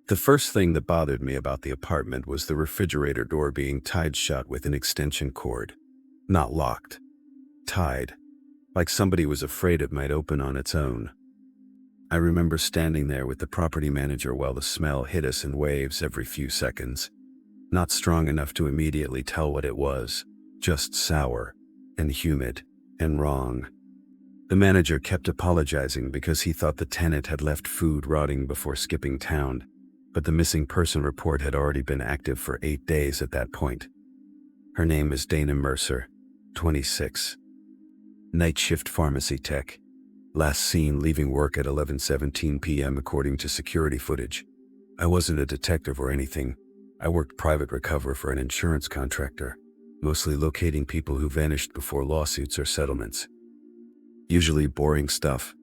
The first thing that bothered me about the apartment was the refrigerator door being tied shut with an extension cord. Not locked. Tied. Like somebody was afraid it might open on its own. I remember standing there with the property manager while the smell hit us in waves every few seconds. Not strong enough to immediately tell what it was. Just sour. And humid. And wrong. The manager kept apologizing because he thought the tenant had left food rotting before skipping town, but the missing person report had already been active for 8 days at that point. Her name is Dana Mercer, 26. Night shift pharmacy tech. Last seen leaving work at 11:17 p.m. according to security footage. I wasn't a detective or anything. I worked private recovery for an insurance contractor, mostly locating people who vanished before lawsuits or settlements. Usually boring stuff.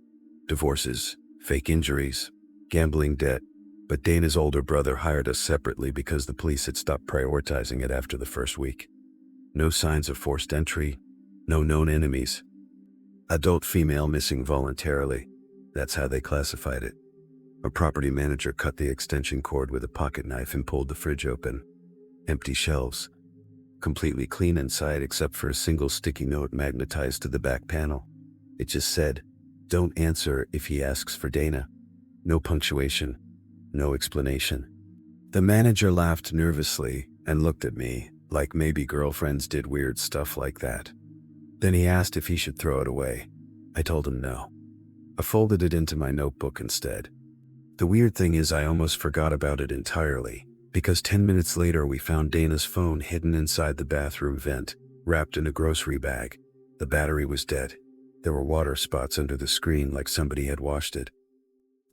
Divorces, fake injuries, gambling debt. But Dana's older brother hired us separately because the police had stopped prioritizing it after the first week. No signs of forced entry. No known enemies. Adult female missing voluntarily. That's how they classified it. A property manager cut the extension cord with a pocket knife and pulled the fridge open. Empty shelves. Completely clean inside except for a single sticky note magnetized to the back panel. It just said, "Don't answer if he asks for Dana." No punctuation. No explanation. The manager laughed nervously and looked at me like maybe girlfriends did weird stuff like that. Then he asked if he should throw it away. I told him no. I folded it into my notebook instead. The weird thing is I almost forgot about it entirely, because 10 minutes later we found Dana's phone hidden inside the bathroom vent, wrapped in a grocery bag. The battery was dead. There were water spots under the screen like somebody had washed it.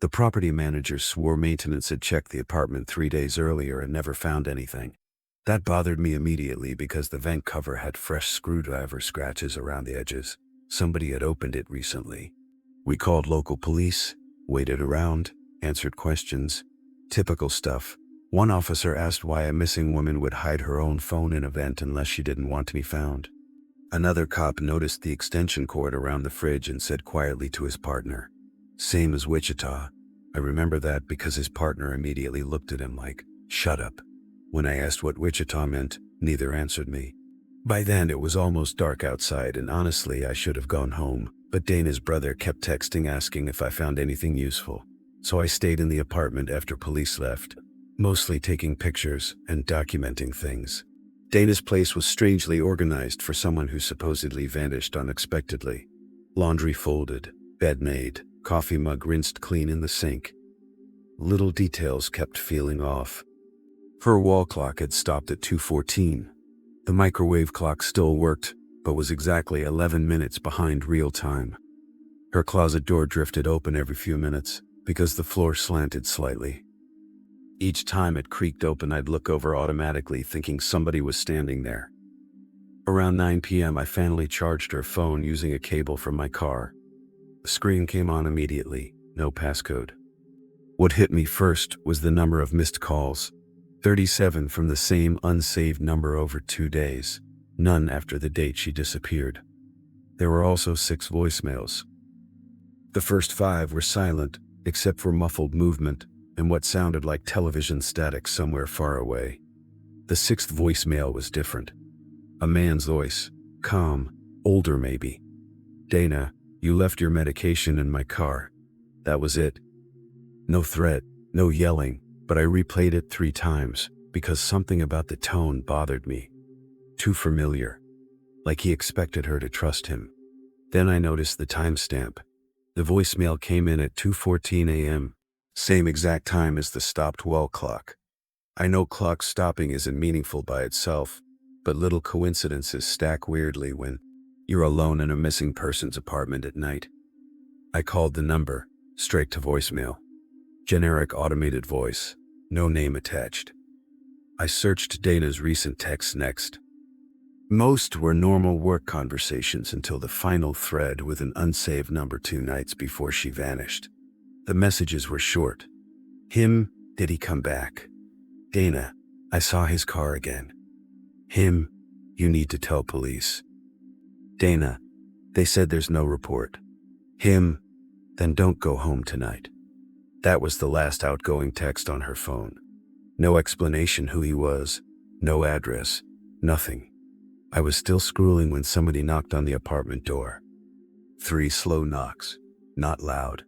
The property manager swore maintenance had checked the apartment 3 days earlier and never found anything. That bothered me immediately because the vent cover had fresh screwdriver scratches around the edges. Somebody had opened it recently. We called local police, waited around, answered questions. Typical stuff. One officer asked why a missing woman would hide her own phone in a vent unless she didn't want to be found. Another cop noticed the extension cord around the fridge and said quietly to his partner, "Same as Wichita." I remember that because his partner immediately looked at him like, "Shut up." When I asked what Wichita meant, neither answered me. By then it was almost dark outside and honestly I should have gone home, but Dana's brother kept texting asking if I found anything useful. So I stayed in the apartment after police left, mostly taking pictures and documenting things. Dana's place was strangely organized for someone who supposedly vanished unexpectedly. Laundry folded, bed made, coffee mug rinsed clean in the sink. Little details kept feeling off. Her wall clock had stopped at 2:14. The microwave clock still worked, but was exactly 11 minutes behind real time. Her closet door drifted open every few minutes because the floor slanted slightly. Each time it creaked open, I'd look over automatically thinking somebody was standing there. Around 9 p.m. I finally charged her phone using a cable from my car. The screen came on immediately, no passcode. What hit me first was the number of missed calls. 37 from the same unsaved number over 2 days, none after the date she disappeared. There were also 6 voicemails. The first 5 were silent, except for muffled movement and what sounded like television static somewhere far away. The 6th voicemail was different. A man's voice, calm, older maybe. "Dana, you left your medication in my car." That was it. No threat, no yelling, but I replayed it 3 times because something about the tone bothered me. Too familiar. Like he expected her to trust him. Then I noticed the timestamp. The voicemail came in at 2:14 a.m., same exact time as the stopped wall clock. I know clock stopping isn't meaningful by itself, but little coincidences stack weirdly when you're alone in a missing person's apartment at night. I called the number, straight to voicemail. Generic automated voice, no name attached. I searched Dana's recent texts next. Most were normal work conversations until the final thread with an unsaved number 2 nights before she vanished. The messages were short. Him, did he come back? Dana, I saw his car again. Him, you need to tell police. Dana, they said there's no report. Him, then don't go home tonight. That was the last outgoing text on her phone. No explanation who he was, no address, nothing. I was still scrolling when somebody knocked on the apartment door. 3 slow knocks, not loud.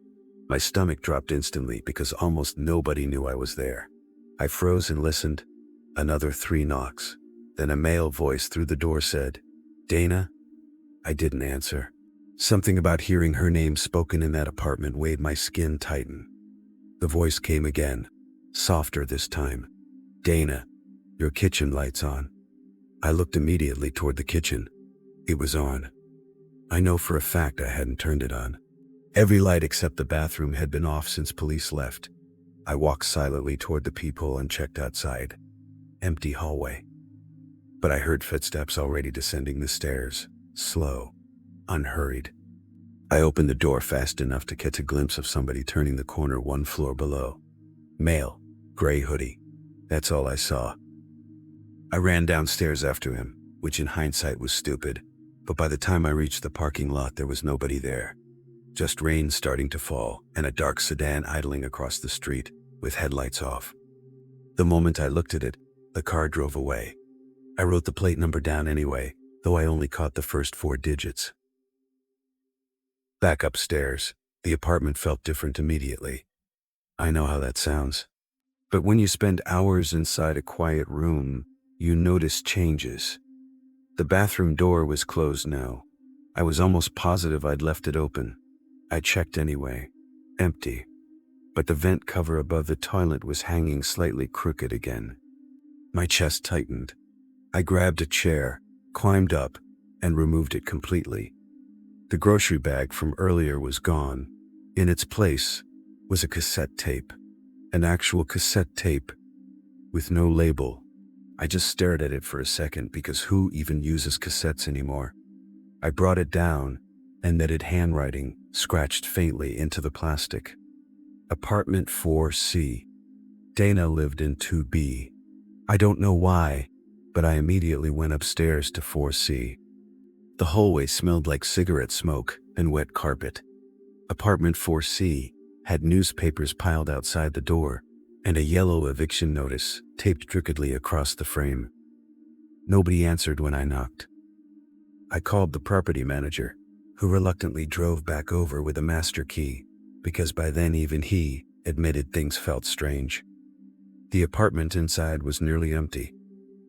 My stomach dropped instantly because almost nobody knew I was there. I froze and listened. Another 3 knocks. Then a male voice through the door said, "Dana?" I didn't answer. Something about hearing her name spoken in that apartment made my skin tighten. The voice came again, softer this time. "Dana, your kitchen light's on." I looked immediately toward the kitchen. It was on. I know for a fact I hadn't turned it on. Every light except the bathroom had been off since police left. I walked silently toward the peephole and checked outside. Empty hallway. But I heard footsteps already descending the stairs, slow, unhurried. I opened the door fast enough to catch a glimpse of somebody turning the corner 1 floor below. Male, gray hoodie. That's all I saw. I ran downstairs after him, which in hindsight was stupid, but by the time I reached the parking lot there was nobody there. Just rain starting to fall and a dark sedan idling across the street with headlights off. The moment I looked at it, the car drove away. I wrote the plate number down anyway, though I only caught the first 4 digits. Back upstairs, the apartment felt different immediately. I know how that sounds. But when you spend hours inside a quiet room, you notice changes. The bathroom door was closed now. I was almost positive I'd left it open. I checked anyway. Empty. But the vent cover above the toilet was hanging slightly crooked again. My chest tightened. I grabbed a chair, climbed up, and removed it completely. The grocery bag from earlier was gone. In its place was a cassette tape. An actual cassette tape with no label. I just stared at it for a second because who even uses cassettes anymore? I brought it down and netted handwriting scratched faintly into the plastic. Apartment 4C. Dana lived in 2B. I don't know why, but I immediately went upstairs to 4C. The hallway smelled like cigarette smoke and wet carpet. Apartment 4C had newspapers piled outside the door and a yellow eviction notice taped crookedly across the frame. Nobody answered when I knocked. I called the property manager, who reluctantly drove back over with a master key, because by then even he admitted things felt strange. The apartment inside was nearly empty.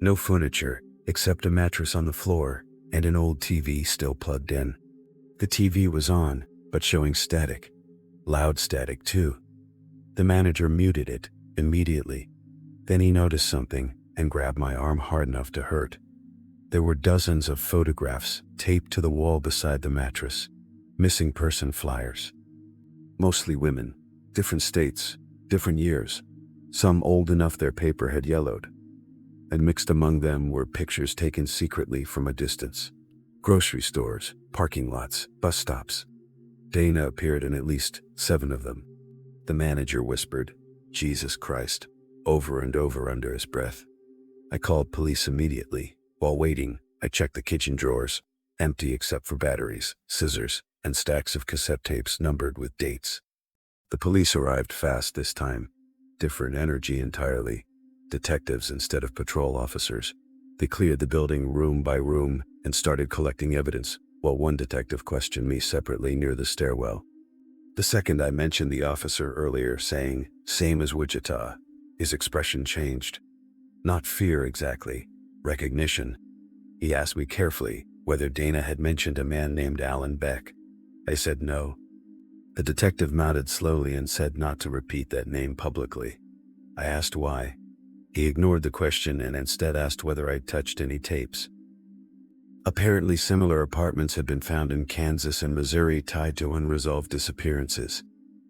No furniture except a mattress on the floor and an old TV still plugged in. The TV was on, but showing static. Loud static too. The manager muted it immediately. Then he noticed something and grabbed my arm hard enough to hurt. There were dozens of photographs taped to the wall beside the mattress. Missing person flyers. Mostly women, different states, different years. Some old enough their paper had yellowed. And mixed among them were pictures taken secretly from a distance. Grocery stores, parking lots, bus stops. Dana appeared in at least 7 of them. The manager whispered, "Jesus Christ," over and over under his breath. I called police immediately. While waiting, I checked the kitchen drawers, empty except for batteries, scissors, and stacks of cassette tapes numbered with dates. The police arrived fast this time. Different energy entirely. Detectives instead of patrol officers. They cleared the building room by room and started collecting evidence, while one detective questioned me separately near the stairwell. The second I mentioned the officer earlier saying, "Same as Wichita," his expression changed. Not fear exactly, recognition. He asked me carefully whether Dana had mentioned a man named Alan Beck. I said no. The detective nodded slowly and said not to repeat that name publicly. I asked why. He ignored the question and instead asked whether I'd touched any tapes. Apparently similar apartments had been found in Kansas and Missouri tied to unresolved disappearances.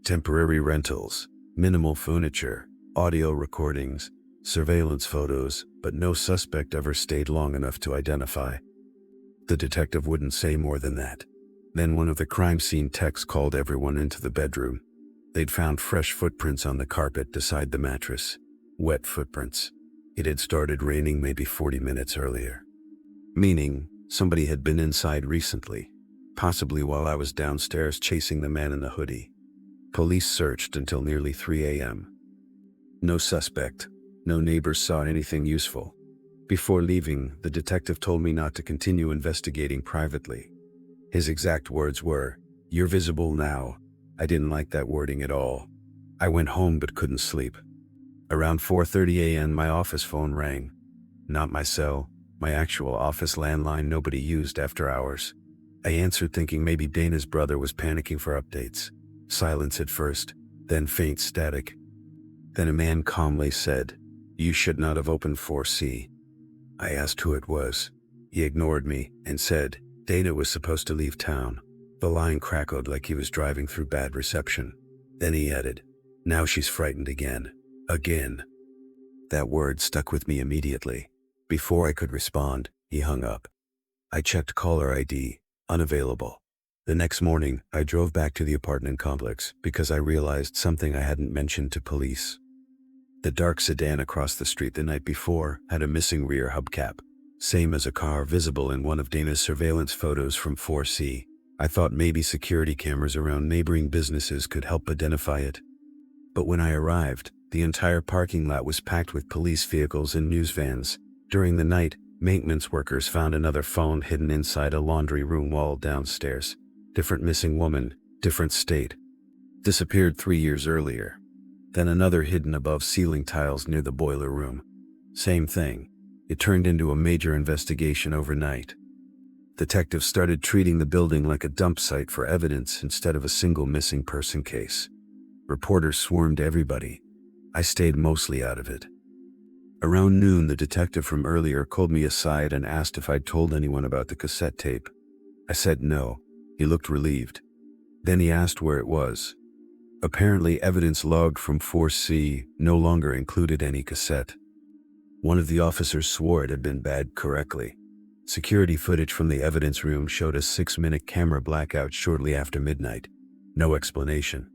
Temporary rentals, minimal furniture, audio recordings, surveillance photos, but no suspect ever stayed long enough to identify. The detective wouldn't say more than that. Then one of the crime scene techs called everyone into the bedroom. They'd found fresh footprints on the carpet beside the mattress. Wet footprints. It had started raining maybe 40 minutes earlier. Meaning, somebody had been inside recently, possibly while I was downstairs chasing the man in the hoodie. Police searched until nearly 3 a.m. No suspect. No neighbors saw anything useful. Before leaving, the detective told me not to continue investigating privately. His exact words were, "You're visible now." I didn't like that wording at all. I went home but couldn't sleep. Around 4:30 a.m. my office phone rang. Not my cell, my actual office landline nobody used after hours. I answered thinking maybe Dana's brother was panicking for updates. Silence at first, then faint static. Then a man calmly said, "You should not have opened 4C. I asked who it was. He ignored me and said, "Dana was supposed to leave town." The line crackled like he was driving through bad reception. Then he added, "Now she's frightened again. Again." That word stuck with me immediately. Before I could respond, he hung up. I checked caller ID, unavailable. The next morning, I drove back to the apartment complex because I realized something I hadn't mentioned to police. The dark sedan across the street the night before had a missing rear hubcap, same as a car visible in one of Dana's surveillance photos from 4C. I thought maybe security cameras around neighboring businesses could help identify it. But when I arrived, the entire parking lot was packed with police vehicles and news vans. During the night, maintenance workers found another phone hidden inside a laundry room wall downstairs. Different missing woman, different state. Disappeared 3 years earlier. Then another hidden above ceiling tiles near the boiler room. Same thing. It turned into a major investigation overnight. Detectives started treating the building like a dump site for evidence instead of a single missing person case. Reporters swarmed everybody. I stayed mostly out of it. Around noon, the detective from earlier called me aside and asked if I'd told anyone about the cassette tape. I said no. He looked relieved. Then he asked where it was. Apparently, evidence logged from 4C no longer included any cassette. One of the officers swore it had been bagged correctly. Security footage from the evidence room showed a 6-minute camera blackout shortly after midnight. No explanation.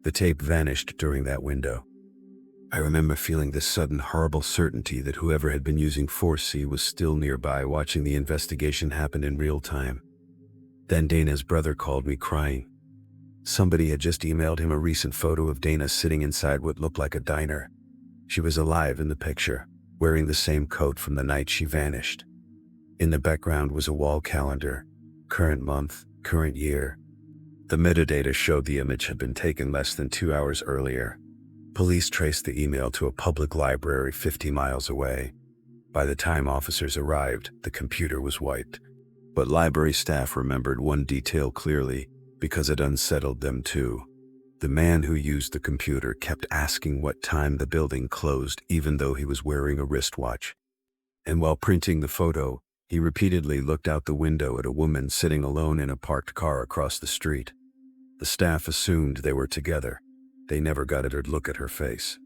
The tape vanished during that window. I remember feeling this sudden horrible certainty that whoever had been using 4C was still nearby watching the investigation happen in real time. Then Dana's brother called me crying. Somebody had just emailed him a recent photo of Dana sitting inside what looked like a diner. She was alive in the picture, wearing the same coat from the night she vanished. In the background was a wall calendar, current month, current year. The metadata showed the image had been taken less than 2 hours earlier. Police traced the email to a public library 50 miles away. By the time officers arrived, the computer was wiped. But library staff remembered one detail clearly because it unsettled them too. The man who used the computer kept asking what time the building closed even though he was wearing a wristwatch. And while printing the photo, he repeatedly looked out the window at a woman sitting alone in a parked car across the street. The staff assumed they were together. They never got a good look at her face.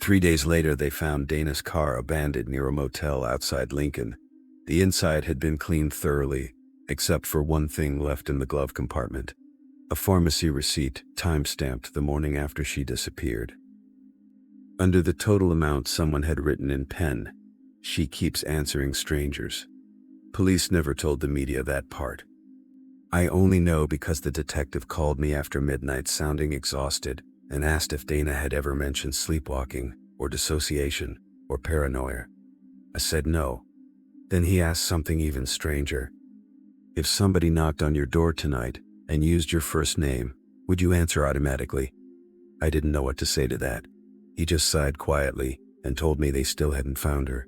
3 days later, they found Dana's car abandoned near a motel outside Lincoln. The inside had been cleaned thoroughly, except for one thing left in the glove compartment. A pharmacy receipt, time-stamped the morning after she disappeared. Under the total amount someone had written in pen, "She keeps answering strangers." Police never told the media that part. I only know because the detective called me after midnight sounding exhausted and asked if Dana had ever mentioned sleepwalking or dissociation or paranoia. I said no. Then he asked something even stranger. "If somebody knocked on your door tonight and used your first name, would you answer automatically?" I didn't know what to say to that. He just sighed quietly and told me they still hadn't found her.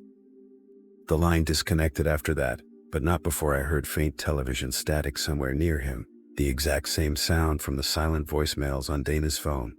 The line disconnected after that, but not before I heard faint television static somewhere near him, the exact same sound from the silent voicemails on Dana's phone.